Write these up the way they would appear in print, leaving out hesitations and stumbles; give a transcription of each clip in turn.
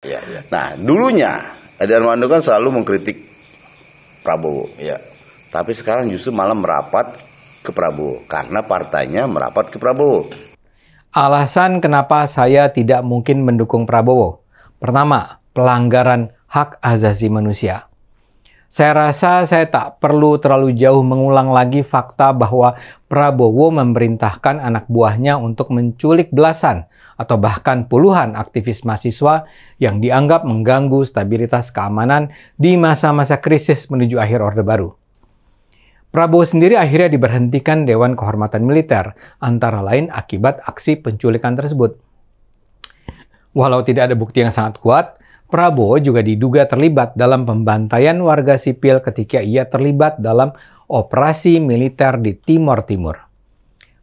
Ya, ya. Nah, dulunya Ade Armando kan selalu mengkritik Prabowo. Ya. Tapi sekarang justru malah merapat ke Prabowo karena partainya merapat ke Prabowo. Alasan kenapa saya tidak mungkin mendukung Prabowo. Pertama, pelanggaran hak asasi manusia. Saya rasa saya tak perlu terlalu jauh mengulang lagi fakta bahwa Prabowo memerintahkan anak buahnya untuk menculik belasan atau bahkan puluhan aktivis mahasiswa yang dianggap mengganggu stabilitas keamanan di masa-masa krisis menuju akhir Orde Baru. Prabowo sendiri akhirnya diberhentikan Dewan Kehormatan Militer, antara lain akibat aksi penculikan tersebut. Walau tidak ada bukti yang sangat kuat, Prabowo juga diduga terlibat dalam pembantaian warga sipil ketika ia terlibat dalam operasi militer di Timor Timur.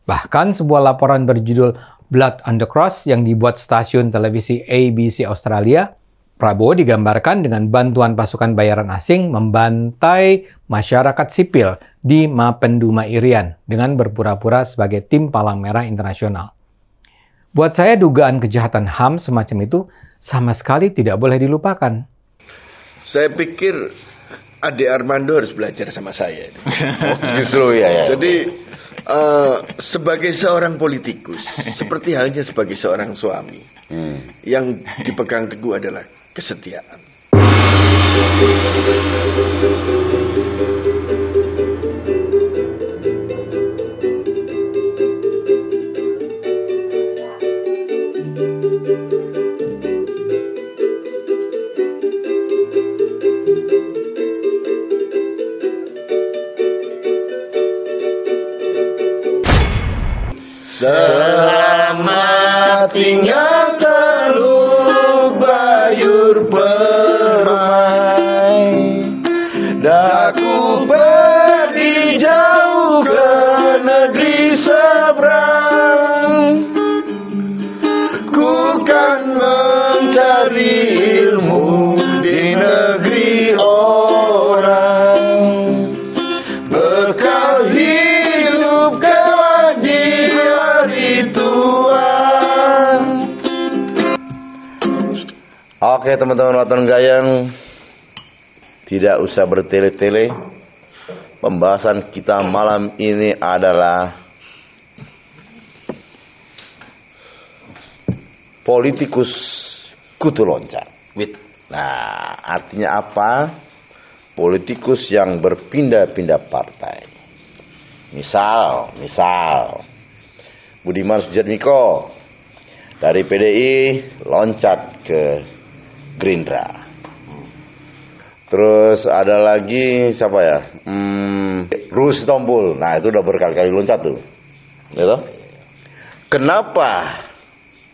Bahkan sebuah laporan berjudul Blood on the Cross yang dibuat stasiun televisi ABC Australia, Prabowo digambarkan dengan bantuan pasukan bayaran asing membantai masyarakat sipil di Mapenduma Irian dengan berpura-pura sebagai tim Palang Merah Internasional. Buat saya dugaan kejahatan HAM semacam itu sama sekali tidak boleh dilupakan. Saya pikir Ade Armando harus belajar sama saya. Justru ya. Jadi sebagai seorang politikus, seperti halnya sebagai seorang suami, yang dipegang teguh adalah kesetiaan. Selamat tinggal Teluk Bayur Permai, daku pergi jauh ke negeri seberang, ku kan mencari ilmu di negeri orang, bekal hidup kelak di hari tua. Oke teman-teman Waton Gayeng, tidak usah bertele-tele. Pembahasan kita malam ini adalah politikus kutu loncat. Nah, artinya apa? Politikus yang berpindah-pindah partai. Misal Budiman Sujatmiko dari PDI loncat ke Gerindra. Terus ada lagi siapa ya? Ruhut Sitompul. Nah, itu udah berkali-kali loncat tuh. Gitu? Kenapa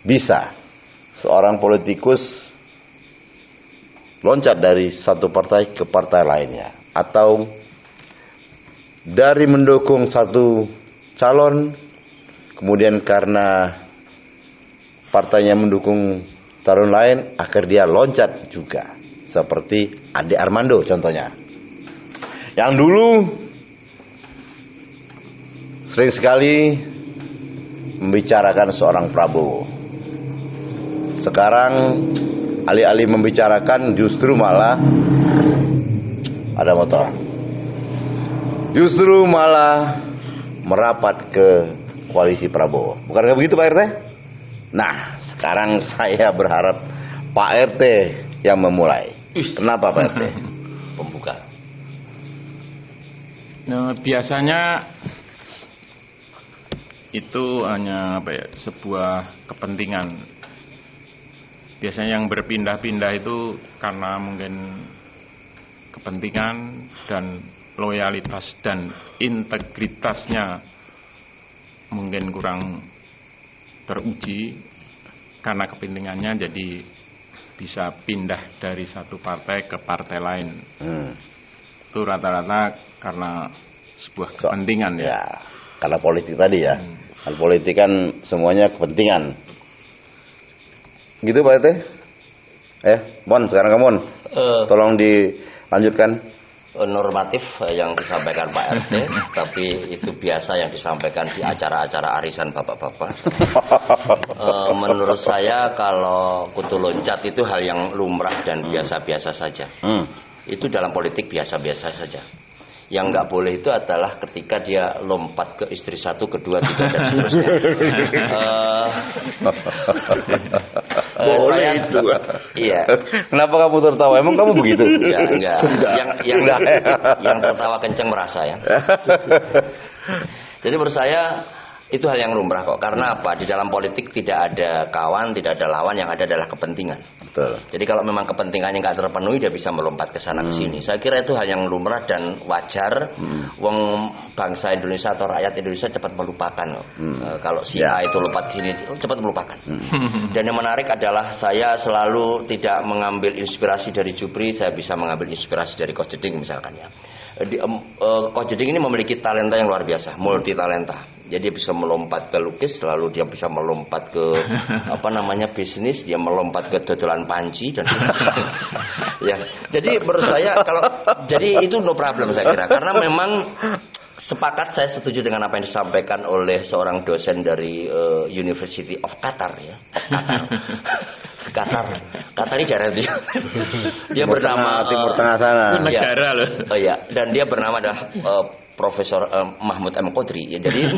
bisa seorang politikus loncat dari satu partai ke partai lainnya, atau dari mendukung satu calon kemudian karena partainya mendukung calon lain akhirnya dia loncat juga, seperti Ade Armando contohnya, yang dulu sering sekali membicarakan seorang Prabowo. Sekarang alih-alih membicarakan justru malah ada motor. Justru malah merapat ke koalisi Prabowo. Bukankah begitu Pak RT? Nah, sekarang saya berharap Pak RT yang memulai. Kenapa Pak RT? Pembuka. Nah, biasanya itu hanya sebuah kepentingan. Biasanya yang berpindah-pindah itu karena mungkin kepentingan dan loyalitas dan integritasnya mungkin kurang teruji, karena kepentingannya jadi bisa pindah dari satu partai ke partai lain. Itu rata-rata karena sebuah kepentingan ya. Karena politik tadi ya. Kalau politik kan semuanya kepentingan. Gitu Pak RT? Mon, sekarang kamu tolong dilanjutkan. normatif yang disampaikan Pak RT, tapi itu biasa yang disampaikan di acara-acara arisan bapak-bapak. Menurut saya kalau kutu loncat itu hal yang lumrah dan biasa-biasa saja. Itu dalam politik biasa-biasa saja. Yang nggak boleh itu adalah ketika dia lompat ke istri 1, kedua, 3 dan seterusnya. Boleh saya, itu. Iya. Kenapa kamu tertawa? Emang kamu begitu? Ya, enggak. Yang tertawa kenceng merasa ya. Jadi menurut saya itu hal yang lumrah kok. Karena apa? Di dalam politik tidak ada kawan, tidak ada lawan, yang ada adalah kepentingan. Betul. Jadi kalau memang kepentingannya nggak terpenuhi, dia bisa melompat ke sana ke sini. Saya kira itu hal yang lumrah dan wajar. Wong bangsa Indonesia atau rakyat Indonesia cepat melupakan. Kalau si A itu lompat ke sini, cepat melupakan. Dan yang menarik adalah saya selalu tidak mengambil inspirasi dari Jupri, saya bisa mengambil inspirasi dari Coach Jeding misalkan ya. Coach Jeding ini memiliki talenta yang luar biasa, multi talenta. Jadi dia bisa melompat ke lukis, lalu dia bisa melompat ke bisnis, dia melompat ke dodolan panci dan ya. Jadi menurut saya jadi itu no problem saya kira, karena memang sepakat saya setuju dengan apa yang disampaikan oleh seorang dosen dari University of Qatar ya. Qatar ini daerah dia. Dia bernama Timur Tengah sana. Negara loh. Oh iya, dan dia bernama adalah Profesor Mahmud M. Qodri ya. Jadi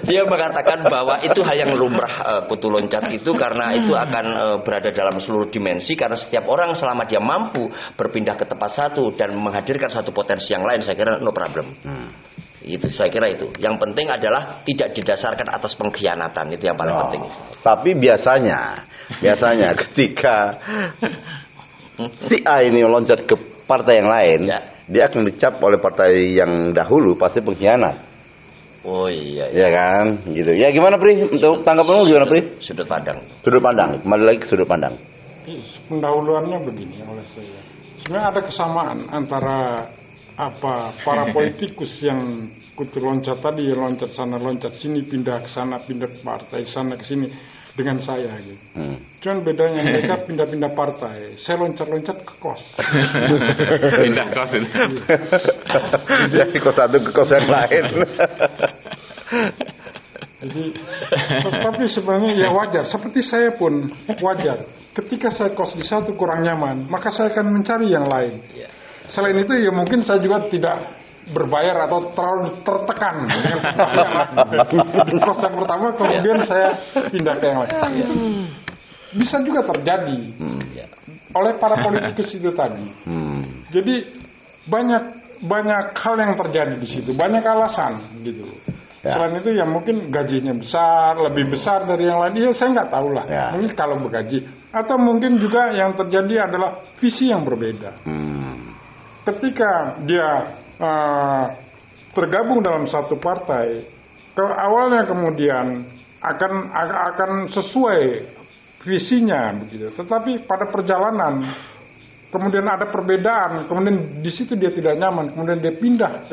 dia mengatakan bahwa itu hal yang lumrah kutu loncat itu, karena itu akan berada dalam seluruh dimensi, karena setiap orang selama dia mampu berpindah ke tempat satu dan menghadirkan satu potensi yang lain, saya kira no problem. Itu saya kira itu. Yang penting adalah tidak didasarkan atas pengkhianatan, itu yang paling penting. Tapi biasanya ketika si A ini loncat ke partai yang lain, dia akan dicap oleh partai yang dahulu pasti pengkhianat. Oh iya. Ya kan, gitu. Ya gimana Pri? Untuk tanggapanmu gimana Pri? Sudut pandang. Sudut pandang. Kembali lagi ke sudut pandang. Pendahuluannya begini oleh saya. Sebenarnya ada kesamaan antara para politikus yang kutu loncat tadi, loncat sana loncat sini, pindah ke sana, pindah ke partai sana ke sini, dengan saya gitu. Cuman bedanya mereka pindah-pindah partai, saya loncat-loncat ke kos. Pindah kos itu. Dari kos satu ke kos yang lain. Jadi, tapi sebenarnya ya wajar. Seperti saya pun wajar. Ketika saya kos di satu kurang nyaman, maka saya akan mencari yang lain. Selain itu ya mungkin saya juga tidak berbayar atau terlalu tertekan dengan di kos yang pertama, kemudian saya pindah ke yang lain. Bisa juga terjadi oleh para politikus itu tadi. Jadi banyak hal yang terjadi di situ, banyak alasan gitu. Selain itu ya mungkin gajinya besar, lebih besar dari yang lain. Iya, saya nggak tahu lah. Mungkin kalau bergaji, atau mungkin juga yang terjadi adalah visi yang berbeda. Ketika dia tergabung dalam satu partai, awalnya kemudian akan sesuai visinya begitu. Tetapi pada perjalanan kemudian ada perbedaan, kemudian di situ dia tidak nyaman, kemudian dia pindah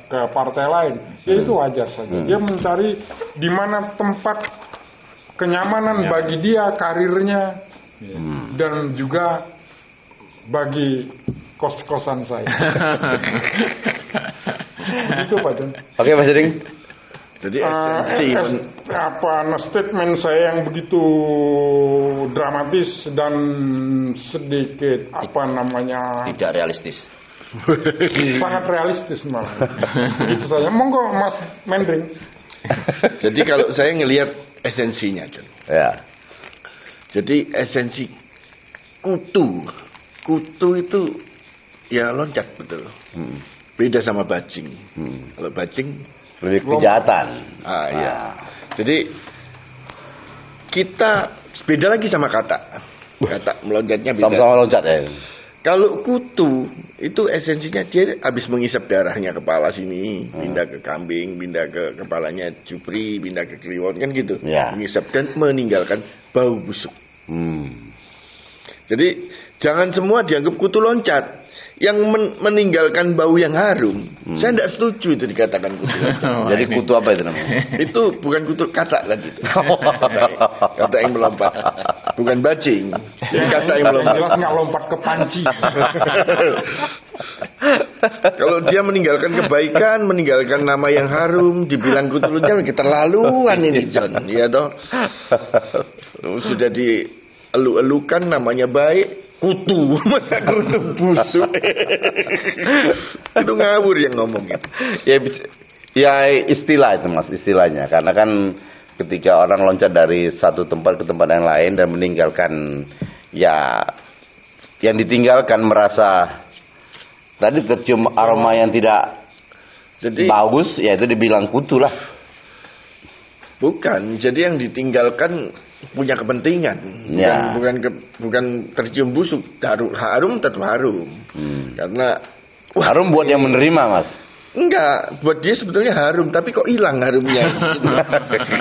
ke partai lain. Ya itu wajar saja. Dia mencari di mana tempat kenyamanan bagi dia, karirnya, dan juga bagi kos-kosan saya. Itu Pak John. Oke Mas Jeding. Jadi statement saya yang begitu dramatis dan sedikit tidak realistis. Sangat realistis malah. Itu saja. Monggo Mas Mendring. Jadi kalau saya ngelihat esensinya, John. Ya. Jadi esensi kutu itu ya loncat betul. Beda sama bajing. Kalau bajing lebih kejahatan. Iya. Jadi kita beda lagi sama kata meloncatnya beda. Sama-sama loncat ya. Kalau kutu itu esensinya dia habis menghisap darahnya kepala sini, pindah ke kambing, pindah ke kepalanya Jupri, pindah ke Kliwon kan gitu. Menghisap dan meninggalkan bau busuk. Jadi jangan semua dianggap kutu loncat. yang meninggalkan bau yang harum, saya tidak setuju itu dikatakan kutu. Jadi kutu apa itu namanya? Itu bukan kutu kata kan itu. Kata yang melompat, bukan bajing. Jadi kata yang melompat. Jelas nggak lompat ke panci. Kalau dia meninggalkan kebaikan, meninggalkan nama yang harum, dibilang kutu loncat, keterlaluan ini John. Iya toh. Sudah dielu-elukan namanya baik. Kutu, masa kutu busuk. Itu ngawur yang ngomong itu. Ya istilah itu Mas, istilahnya. Karena kan ketika orang loncat dari satu tempat ke tempat yang lain dan meninggalkan, ya yang ditinggalkan merasa tadi tercium aroma yang tidak bagus, ya itu dibilang kutu lah. Bukan, jadi yang ditinggalkan punya kepentingan, ya. bukan tercium busuk. Harum tetap harum, karena harum buat yang menerima Mas. Enggak, buat dia sebetulnya harum, tapi kok hilang harumnya.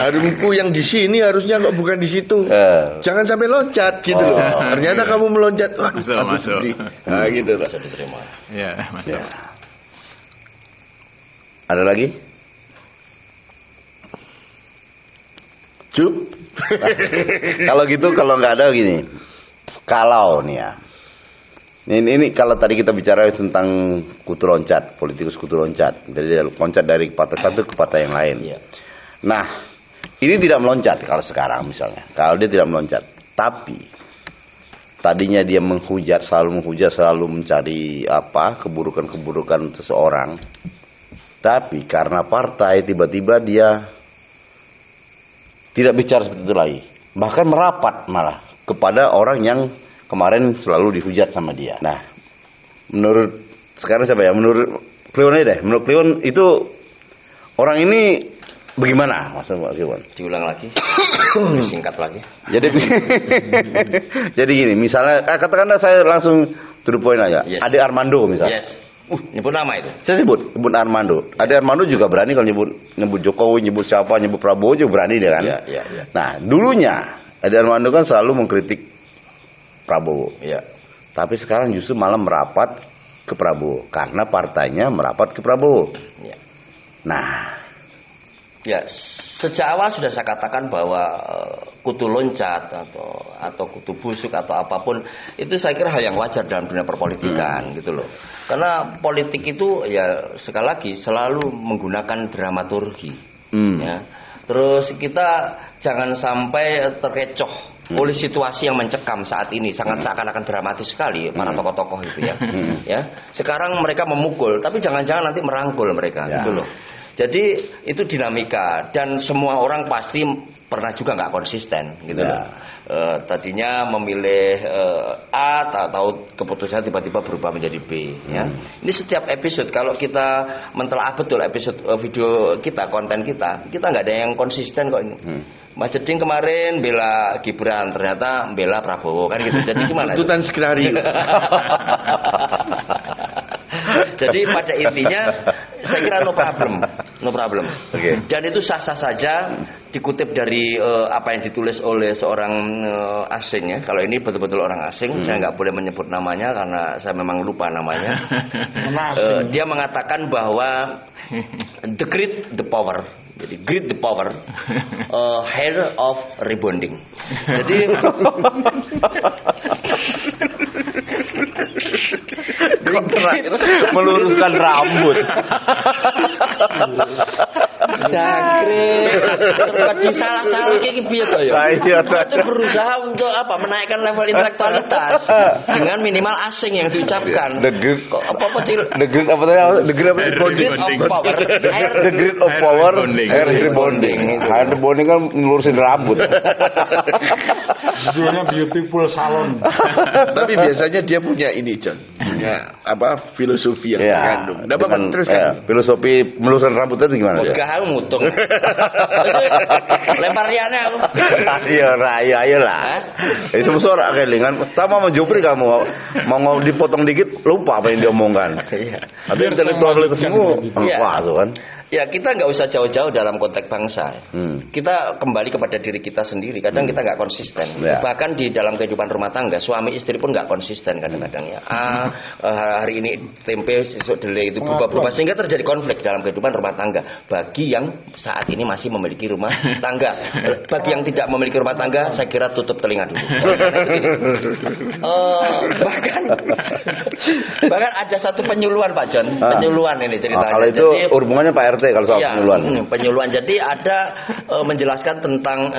Harumku yang di sini harusnya kok bukan di situ. Jangan sampai loncat gitu loh. Ternyata kamu meloncat, wah, masuk. Nah gitu lah. Bisa diterima. Ya, masuk. Ya. Ada lagi? Cup. Kalau gitu, kalau nggak ada gini. Kalau nih ya. Ini kalau tadi kita bicara tentang kutu loncat, politikus kutu loncat. Jadi loncat dari partai satu ke partai yang lain. Iya. Nah, ini tidak meloncat kalau sekarang misalnya. Kalau dia tidak meloncat. Tapi tadinya dia menghujat, selalu mencari keburukan-keburukan seseorang. Tapi karena partai tiba-tiba dia tidak bicara seperti itu lagi. Bahkan merapat malah kepada orang yang kemarin selalu dihujat sama dia. Nah, menurut sekarang siapa ya? Menurut Kliwon aja deh. Menurut Kliwon itu orang ini bagaimana, Mas Kliwon? Diulang lagi. Singkat lagi. Jadi gini, misalnya katakanlah saya langsung to the point aja. Yes. Ade Armando misalnya. Yes. Nyebut nama itu. Saya sebut Armando. Ade Armando juga berani kalau nyebut Jokowi, nyebut siapa, nyebut Prabowo juga berani dia kan. Iya. Nah, dulunya Ade Armando kan selalu mengkritik Prabowo. Iya. Tapi sekarang justru malah merapat ke Prabowo karena partainya merapat ke Prabowo. Iya. Nah, ya, sejak awal sudah saya katakan bahwa kutu loncat atau kutu busuk atau apapun itu saya kira hal yang wajar dalam dunia perpolitikan gitu loh. Karena politik itu ya sekali lagi selalu menggunakan dramaturgi. Ya. Terus kita jangan sampai terkecoh oleh situasi yang mencekam saat ini, sangat seakan-akan dramatis sekali para tokoh-tokoh itu ya. Ya. Sekarang mereka memukul, tapi jangan-jangan nanti merangkul mereka gitu loh. Jadi itu dinamika dan semua orang pasti pernah juga nggak konsisten gitu loh. Tadinya memilih A, tahu keputusan tiba-tiba berubah menjadi B. Ya. Ini setiap episode kalau kita mentelaah betul episode video kita, konten kita nggak ada yang konsisten kok ini. Mas Jeding kemarin bela Gibran, ternyata bela Prabowo kan gitu. Jadi gimana? Tuntutan skenario. Jadi pada intinya saya kira no problem. Okay. Dan itu sah-sah saja dikutip dari apa yang ditulis oleh seorang asing ya. Kalau ini betul-betul orang asing, saya nggak boleh menyebut namanya karena saya memang lupa namanya. Dia mengatakan bahwa the greed the power. Jadi greed the power, hair of rebonding. Jadi meluruskan rambut. Jangkrik. Terus salah-salah kayak piye to ya? Itu berusaha untuk apa? Menaikkan level intelektualitas dengan minimal asing yang diucapkan. The greed of power. The greed of power. Hair rebonding. Hair rebonding kan melurusin rambut. Judulnya Beautiful Salon. Tapi biasanya dia punya ini, John. Punya filosofi yang mengandung. Dapat terus kan? Filosofi melurusin rambutnya itu gimana? Enggak, mutung. Lempar liane aku. Ayo lah. Itu suara kelingan. Sama Jupri kamu mau dipotong dikit lupa apa yang diomongkan. Tapi intelektualitas semua. Wah tuh kan. Ya kita nggak usah jauh-jauh dalam konteks bangsa. Kita kembali kepada diri kita sendiri. Kadang kita nggak konsisten. Bahkan di dalam kehidupan rumah tangga, suami istri pun nggak konsisten kadang-kadang ya. Hari ini tempe, besok delay itu berubah-ubah sehingga terjadi konflik dalam kehidupan rumah tangga. Bagi yang saat ini masih memiliki rumah tangga, bagi yang tidak memiliki rumah tangga, saya kira tutup telinga dulu. Bahkan ada satu penyuluhan Pak John, penyuluhan ini ceritanya. Kalau itu hubungannya Pak RT kalau soal penyuluhan. Penyuluhan. Jadi ada menjelaskan tentang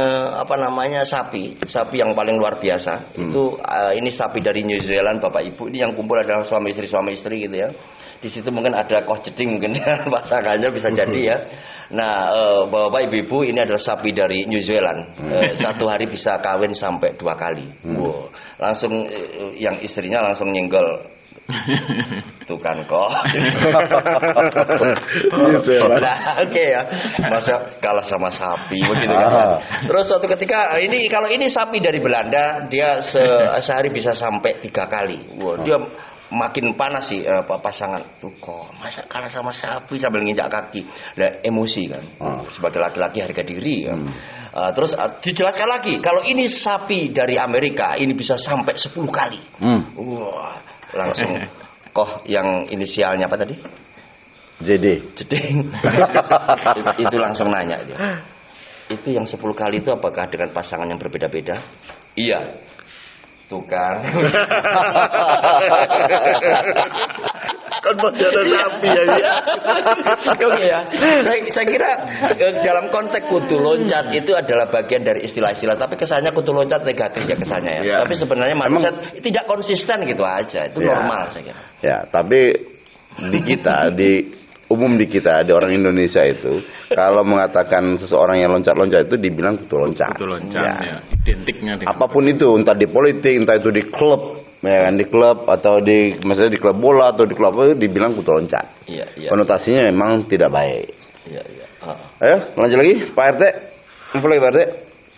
sapi yang paling luar biasa. Itu ini sapi dari New Zealand, Bapak Ibu. Ini yang kumpul adalah suami istri gitu ya. Di situ mungkin ada koh jeding mungkin pasangannya bisa jadi ya. Nah, Bapak Ibu ini adalah sapi dari New Zealand. Satu hari bisa kawin sampai 2 kali. Wow. Langsung yang istrinya langsung nyenggol. Tuh kan kok. Nah, oke ya. Masa kalah sama sapi begitu kan. Terus suatu ketika kalau ini sapi dari Belanda, dia sehari bisa sampai 3 kali. Wow, dia makin panas sih pasangan tuh kok masa kalah sama sapi sambil nginjak kaki. Nah, emosi kan. Sebagai laki-laki harga diri kan. Terus dijelaskan lagi kalau ini sapi dari Amerika ini bisa sampai 10 kali. Wah, langsung koh yang inisialnya apa tadi? Jeding. itu langsung nanya dia. Itu yang 10 kali itu apakah dengan pasangan yang berbeda-beda? Iya. Tuh kan. Kan masih ada sapi ya. Oke ya. Saya kira dalam konteks kutu loncat itu adalah bagian dari istilah-istilah, tapi kesannya kutu loncat negatif ya kesannya ya. Tapi sebenarnya manusia tidak konsisten gitu aja. Itu normal saya kira. Ya, tapi di kita, di orang Indonesia itu, kalau mengatakan seseorang yang loncat-loncat itu dibilang kutu loncat. Kutu loncat, ya. Identiknya. Apapun itu, entah di politik, entah itu di klub, ya kan, di klub atau misalnya di klub bola atau di klub itu dibilang kutu loncat. Iya. Konotasinya memang tidak baik. Iya. Ayo, lanjut lagi, Pak RT. Apa lagi Pak RT?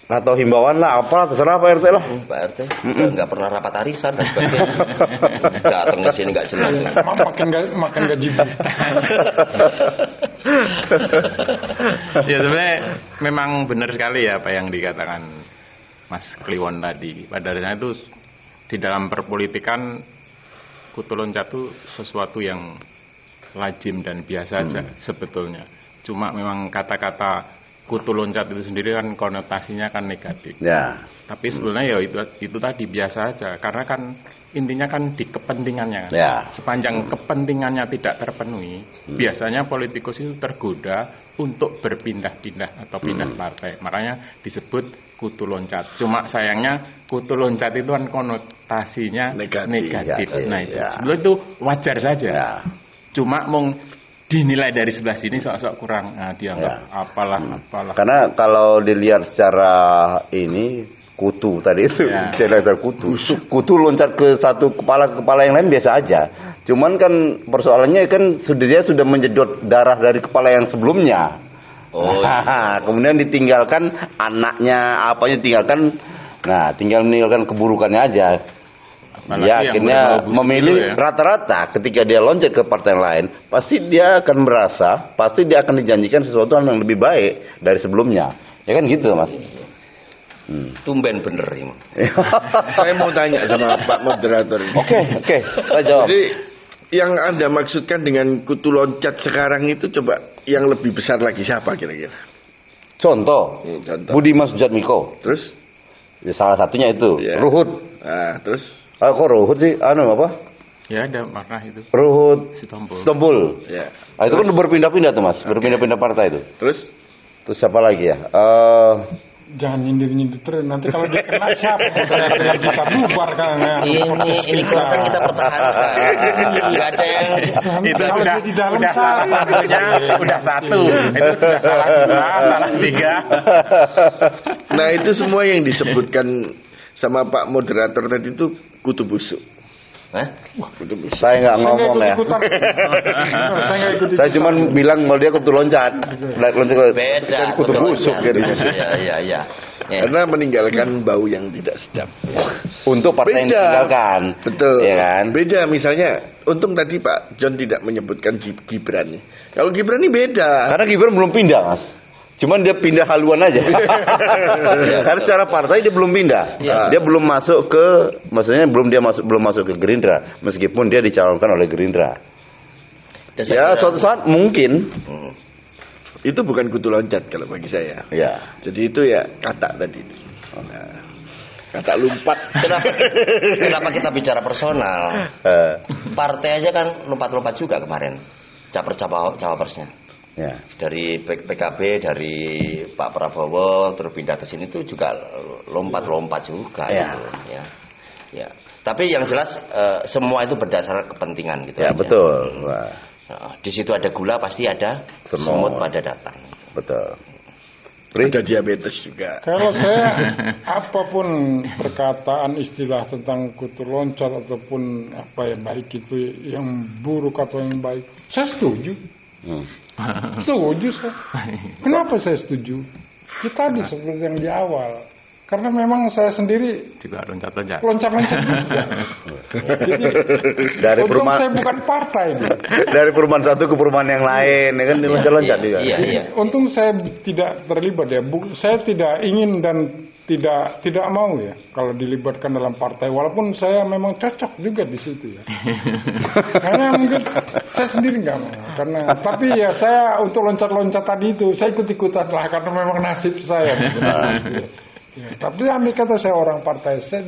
Atau himbauan lah, apa terserah Pak RT lah. Pak RT nggak pernah rapat arisan dan sebagainya. Datang ke sini nggak jelas. Makan gaji. Ya sebenarnya memang benar sekali ya apa yang dikatakan Mas Kliwon tadi. Pada dasarnya itu di dalam perpolitikan kutu loncat itu sesuatu yang lazim dan biasa aja sebetulnya. Cuma memang kata-kata kutu loncat itu sendiri kan konotasinya kan negatif. Ya. Tapi sebenarnya ya itu tadi biasa aja karena kan intinya kan di kepentingannya kan. Ya. Sepanjang kepentingannya tidak terpenuhi, biasanya politikus itu tergoda untuk berpindah-pindah atau pindah partai. Makanya disebut kutu loncat. Cuma sayangnya kutu loncat itu kan konotasinya negatif. Nah, sebetulnya itu wajar saja. Ya. Cuma dinilai dari sebelah sini sok-sok kurang dianggap apalah. Karena kalau dilihat secara kutu tadi itu cerita kutu loncat ke satu kepala ke kepala yang lain biasa aja. Cuman kan persoalannya kan dia sudah menjedot darah dari kepala yang sebelumnya. Kemudian ditinggalkan anaknya tinggalkan meninggalkan keburukannya aja. Dia akhirnya memilih rata-rata ketika dia loncat ke partai lain, pasti dia akan merasa, pasti dia akan dijanjikan sesuatu yang lebih baik dari sebelumnya. Ya kan gitu, Mas. Tumben bener ini. Saya mau tanya sama Pak Moderator. Oke. Saya jawab. Jadi yang Anda maksudkan dengan kutu loncat sekarang itu coba yang lebih besar lagi siapa kira-kira? Contoh. Budiman Sujatmiko. Terus? Ya, salah satunya itu. Ruhut. Nah, terus? Kok Ruhut sih? Apa? Ya ada makna itu. Ruhut Sitompul. Ya. Itu kan berpindah-pindah tuh Mas, berpindah-pindah partai itu. Terus siapa lagi ya? Jangan nyindir-nyindir terus. Nanti kalau dia kena siapa yang bisa bubar kan? Ini kan kita pertahankan. Gak ada yang itu udah di dalam udah satu. Itu sudah salah 3. Nah itu semua yang disebutkan sama Pak Moderator tadi itu kutu busuk. Kutu busuk. Saya nggak ngomong ya. Saya cuma bilang kalau dia kutu loncat. Beda. Kutu busuk gitu. Iya. Karena meninggalkan bau yang tidak sedap. Untuk partai yang ditinggalkan. Betul. Ya kan? Beda misalnya, untung tadi Pak John tidak menyebutkan Gibran. Kalau Gibran ini beda. Karena Gibran belum pindah, Mas. Cuman dia pindah haluan aja. Karena secara partai dia belum pindah. Dia belum masuk ke, maksudnya belum masuk ke Gerindra, meskipun dia dicalonkan oleh Gerindra. Ya, suatu saat mungkin. Itu bukan kutu loncat kalau bagi saya. Ya. Jadi itu ya kata tadi. Nah, kata lumpat. Kenapa kita bicara personal? Partai aja kan lompat-lompat juga kemarin. Cawapresnya. Ya. Dari PKB, dari Pak Prabowo terus pindah ke sini itu juga lompat-lompat juga. Ya. Gitu, ya. Ya. Tapi yang jelas semua itu berdasarkan kepentingan gitu. Ya aja. betul. Wah. Nah, di situ ada gula pasti ada semut pada datang. Betul. Ada diabetes juga. Kalau saya apapun perkataan istilah tentang kutu loncat ataupun apa ya, baik itu yang buruk atau yang baik, saya setuju. Setuju saya. Kenapa saya setuju? Ya tadi seperti yang di awal. Karena memang saya sendiri juga loncat-loncat juga. Jadi dari perumahan saya bukan partai. Dari perumahan satu ke perumahan yang lain, ya kan loncat-loncat juga. Iya. Untung saya tidak terlibat ya. Saya tidak ingin dan tidak mau ya kalau dilibatkan dalam partai. Walaupun saya memang cocok juga di situ ya. Karena mungkin saya sendiri nggak mau. Tapi ya saya untuk loncat-loncat tadi itu saya ikut-ikutan lah karena memang nasib saya. Ya, tapi andai kata saya orang partai, saya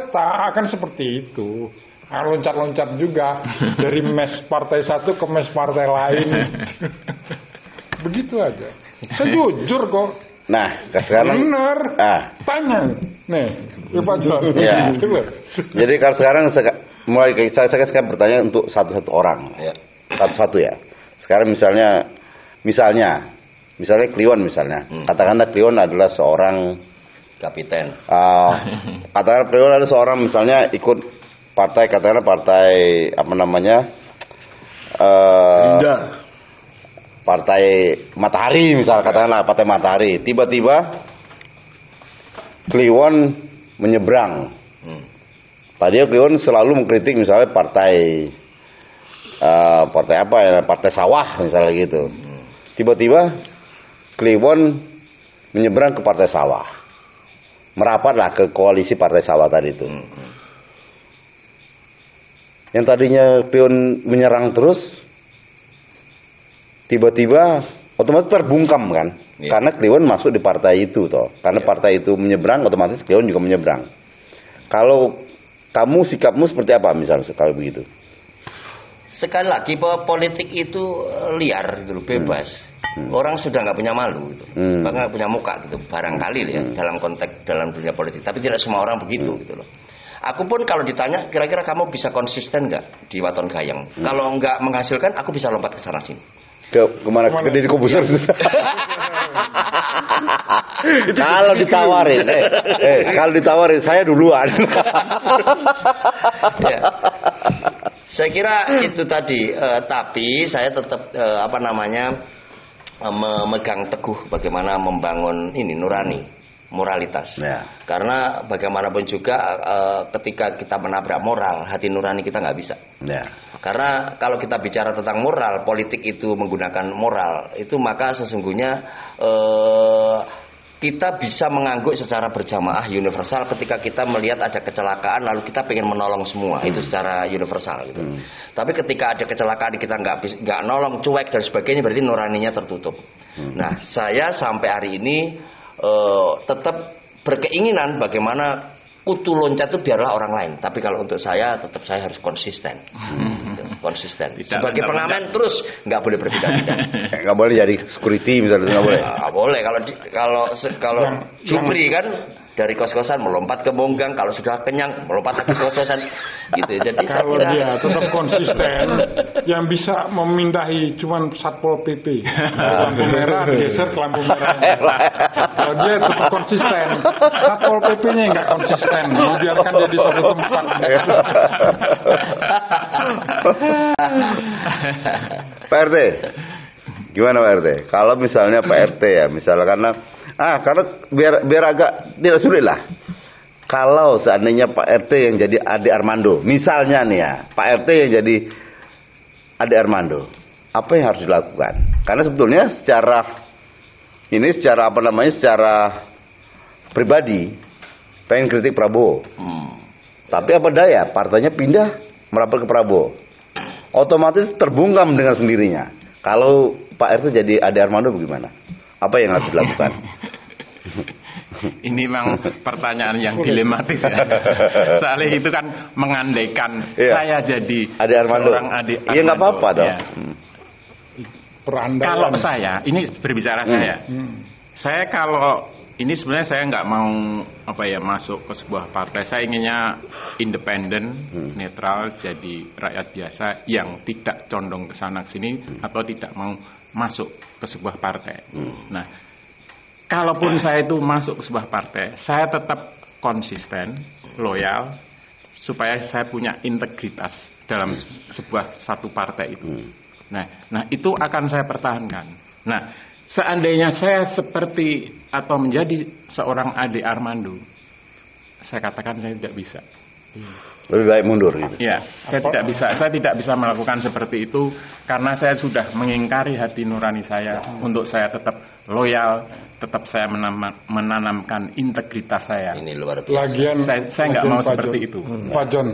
tak akan seperti itu. Loncat-loncat juga dari mes partai satu ke mes partai lain. Begitu aja. Saya jujur kok. Nah, sekarang benar. Tanya. Nih, Pak John. Ya. Jadi kalau sekarang mulai saya sekarang bertanya untuk satu-satu orang. Ya. Satu-satu ya. Sekarang misalnya Kliwon misalnya. Katakanlah Kliwon adalah seorang kapiten. Katakanlah Kliwon adalah seorang misalnya ikut partai, katakanlah partai apa namanya? Partai Matahari misalnya, katakanlah partai Matahari. Tiba-tiba Kliwon menyeberang. Padahal Kliwon selalu mengkritik misalnya partai apa ya? Partai sawah misalnya gitu. Tiba-tiba Kliwon menyeberang ke partai sawah, merapatlah ke koalisi partai sawah tadi itu. Yang tadinya Kliwon menyerang terus, tiba-tiba otomatis terbungkam kan, karena Kliwon masuk di partai itu toh. Karena partai itu menyeberang, otomatis Kliwon juga menyeberang. Kalau kamu sikapmu seperti apa misalnya kalau begitu? Sekali lagi bahwa politik itu liar gitu, bebas. Orang sudah nggak punya malu gitu. Bahkan nggak punya muka gitu, barangkali ya dalam konteks dalam dunia politik. Tapi tidak semua orang begitu gitu loh. Aku pun kalau ditanya kira-kira kamu bisa konsisten nggak di Waton Gayeng? Kalau nggak menghasilkan, aku bisa lompat ke sana sini. Kemana? Ke Deddy Kobuser. Kalau ditawarin, kalau ditawarin saya duluan. Ya. Saya kira itu tadi, tapi saya tetap memegang teguh bagaimana membangun ini nurani, moralitas. Ya. Karena bagaimanapun juga ketika kita menabrak moral, hati nurani kita nggak bisa. Ya. Karena kalau kita bicara tentang moral, politik itu menggunakan moral, itu maka sesungguhnya kita bisa mengangguk secara berjamaah universal ketika kita melihat ada kecelakaan lalu kita pengen menolong semua, itu secara universal gitu. Tapi ketika ada kecelakaan kita nggak nolong, cuek dan sebagainya, berarti nuraninya tertutup. Nah, saya sampai hari ini tetap berkeinginan bagaimana kutu loncat itu biarlah orang lain, tapi kalau untuk saya tetap saya harus konsisten. Konsisten. Sebagai pengamen terus nggak boleh berpindah-pindah. Nggak boleh jadi security misalnya, nggak boleh. Nggak boleh. Kalau Supri kan dari kos-kosan melompat ke Bonggang, kalau sudah kenyang melompat ke kos-kosan gitu. Jadi kalau dia tetap konsisten, yang bisa memindahi cuman Satpol PP, lampu merah geser ke lampu merah. Kalau dia tetap konsisten, Satpol PP-nya nggak konsisten, membiarkan dia di satu tempat. Pak RT, gimana Pak RT? Kalau misalnya Pak RT ya, misalnya karena Karena biar agak tidak sulit lah. Kalau seandainya Pak RT yang jadi Ade Armando, misalnya nih ya, Pak RT yang jadi Ade Armando, apa yang harus dilakukan? Karena sebetulnya secara pribadi pengen kritik Prabowo. Tapi apa daya, partainya pindah merapat ke Prabowo. Otomatis terbungkam dengan sendirinya. Kalau Pak RT jadi Ade Armando bagaimana? Apa yang harus dilakukan? Ini memang pertanyaan yang dilematis ya. Soalnya itu kan mengandaikan saya jadi Ade Armando. seorang Ade Armando. Iya nggak apa-apa dong. Ya. Kalau saya, ini berbicara saya kalau ini sebenarnya saya nggak mau masuk ke sebuah partai. Saya inginnya independen, netral, jadi rakyat biasa yang tidak condong ke sana ke sini atau tidak mau masuk ke sebuah partai. Nah, kalaupun saya itu masuk ke sebuah partai, saya tetap konsisten, loyal, supaya saya punya integritas dalam satu partai itu. Nah itu akan saya pertahankan. Nah, seandainya saya seperti atau menjadi seorang Ade Armando, saya katakan saya tidak bisa. Lebih baik mundur gitu. Ya, saya tidak bisa melakukan seperti itu karena saya sudah mengingkari hati nurani saya untuk saya tetap loyal, tetap saya menanamkan integritas saya. Ini luar biasa. Saya nggak mau seperti itu. Pak John,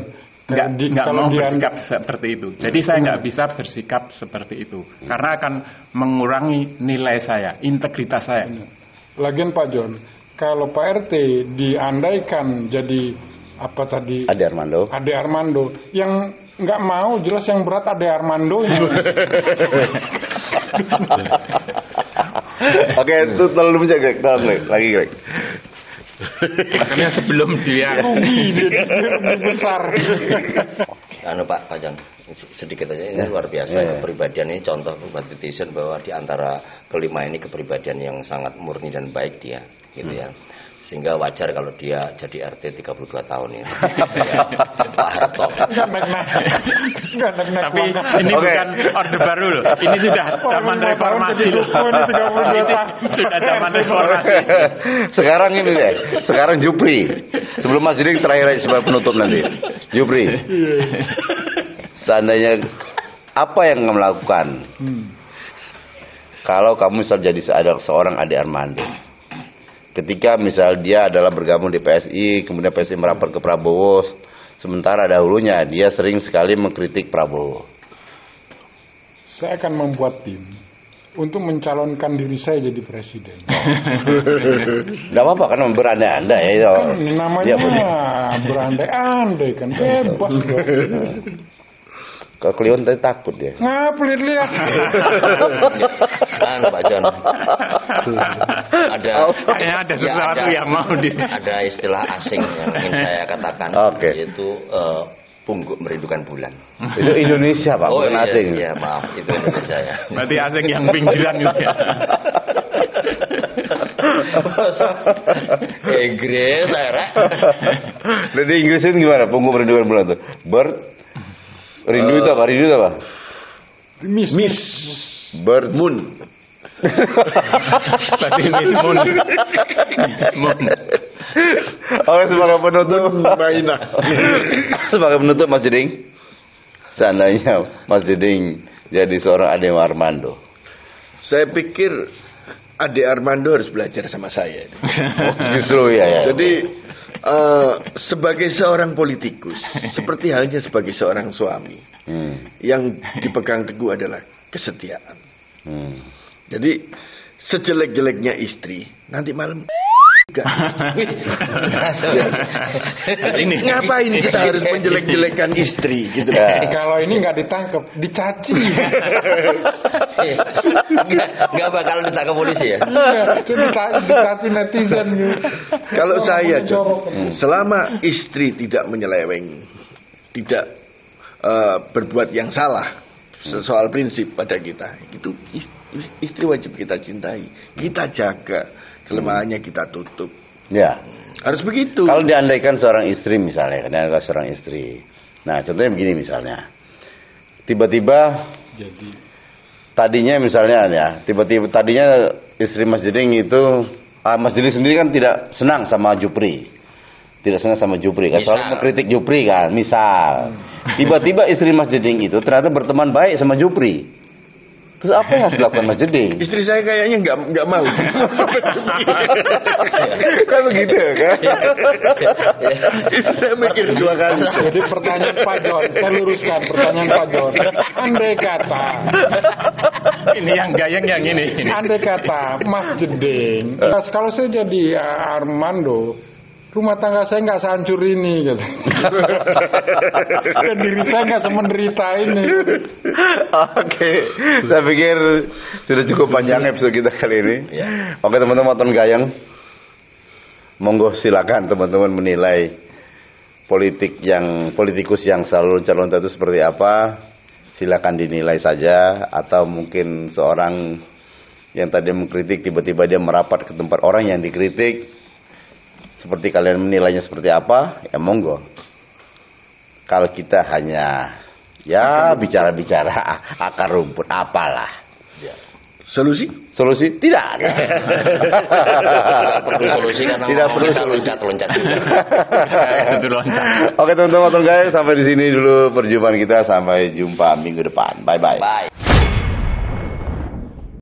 nggak mau bersikap seperti itu. Jadi saya nggak bisa bersikap seperti itu karena akan mengurangi nilai saya, integritas saya. Lagian Pak John, kalau Pak RT diandaikan jadi apa tadi? Ade Armando. Ade Armando yang nggak mau jelas yang berat Ade Armando. Oke, itu terlalu menjaga lagi Greg. Makanya sebelum dia rugi besar. Pak John, sedikit aja ini luar biasa kepribadian ini contoh buat netizen bahwa di antara kelima ini kepribadian yang sangat murni dan baik dia, gitu ya. Sehingga wajar kalau dia jadi RT 32 tahun ya. Pak Harto. Tapi ini bukan orde baru loh. Ini sudah zaman reformasi loh. Sudah zaman reformasi. Sekarang ini deh. Sekarang Jupri. Sebelum Mas Jering terakhir sebagai penutup nanti. Jupri. Seandainya apa yang kamu lakukan? Kalau kamu misal jadi seorang Ade Armando. Ketika misal dia adalah bergabung di PSI, kemudian PSI merapat ke Prabowo, sementara dahulunya dia sering sekali mengkritik Prabowo. Saya akan membuat tim untuk mencalonkan diri saya jadi presiden. Tidak apa-apa kan berandai-andai ya. Kan namanya berandai-andai kan bebas dong. Kalau Kliwon tadi takut dia. Pelit lihat. Pak John. Ada sesuatu yang mau ada istilah asing yang ingin saya katakan, yaitu pungguk merindukan bulan. Itu Indonesia Pak, bukan asing. Iya, maaf, itu Indonesia ya. Berarti asing yang pinggiran gitu ya. Inggris, saya. Jadi Inggrisin gimana? Pungguk merindukan bulan tuh. Rindu itu apa? Miss. Bird moon. Berarti Miss Moon. Oke, sebagai penutup sebagai penutup Mas Jeding, seandainya Mas Jeding jadi seorang Ade Armando, saya pikir Ade Armando harus belajar sama saya. Justru ya. Jadi sebagai seorang politikus, seperti halnya sebagai seorang suami, yang dipegang teguh adalah kesetiaan. Jadi sejelek-jeleknya istri, nanti malam ini ngapain kita harus menjelek-jelekan istri gitu ya. Kalau ini nggak ditangkap, dicaci. Nggak bakal ditangkap polisi ya. Dicaci netizen gitu. Kalau saya selama istri tidak menyeleweng, tidak berbuat yang salah soal prinsip pada kita, itu istri wajib kita cintai, kita jaga, kelemahannya kita tutup. Ya, harus begitu. Kalau diandaikan seorang istri misalnya, adalah seorang istri. Nah, contohnya begini misalnya, tiba-tiba tadinya misalnya ya, tiba-tiba tadinya istri Mas Jeding itu Mas Dili sendiri kan tidak senang sama Jupri. Tidak senang sama Jupri kan, selalu mengkritik Jupri kan, misal. Tiba-tiba istri Mas Jeding itu ternyata berteman baik sama Jupri. Terus apa yang harus dilakukan Mas Jeding? Istri saya kayaknya nggak mau. Kan begitu kan? Istri saya mikir 2 kali. Jadi pertanyaan Pak John, saya luruskan pertanyaan Pak John. Andai kata, Ini yang gayeng yang ini. andai kata Mas Jeding, kalau saya jadi Armando, rumah tangga saya nggak sehancur ini gitu. Dan diri saya nggak semenderita ini. Oke, saya pikir sudah cukup panjang episode kita kali ini. Oke teman-teman nonton gayeng, monggo silakan teman-teman menilai politikus yang selalu loncat-loncat itu seperti apa. Silakan dinilai saja, atau mungkin seorang yang tadi mengkritik tiba-tiba dia merapat ke tempat orang yang dikritik. Seperti kalian menilainya seperti apa, ya monggo. Kalau kita hanya bicara-bicara akar rumput, apalah. Solusi? Solusi tidak. Tidak perlu solusi karena Tidak perlu loncat-loncat juga. Oke teman-teman, sampai di sini dulu perjumpaan kita. Sampai jumpa minggu depan. Bye bye. Bye.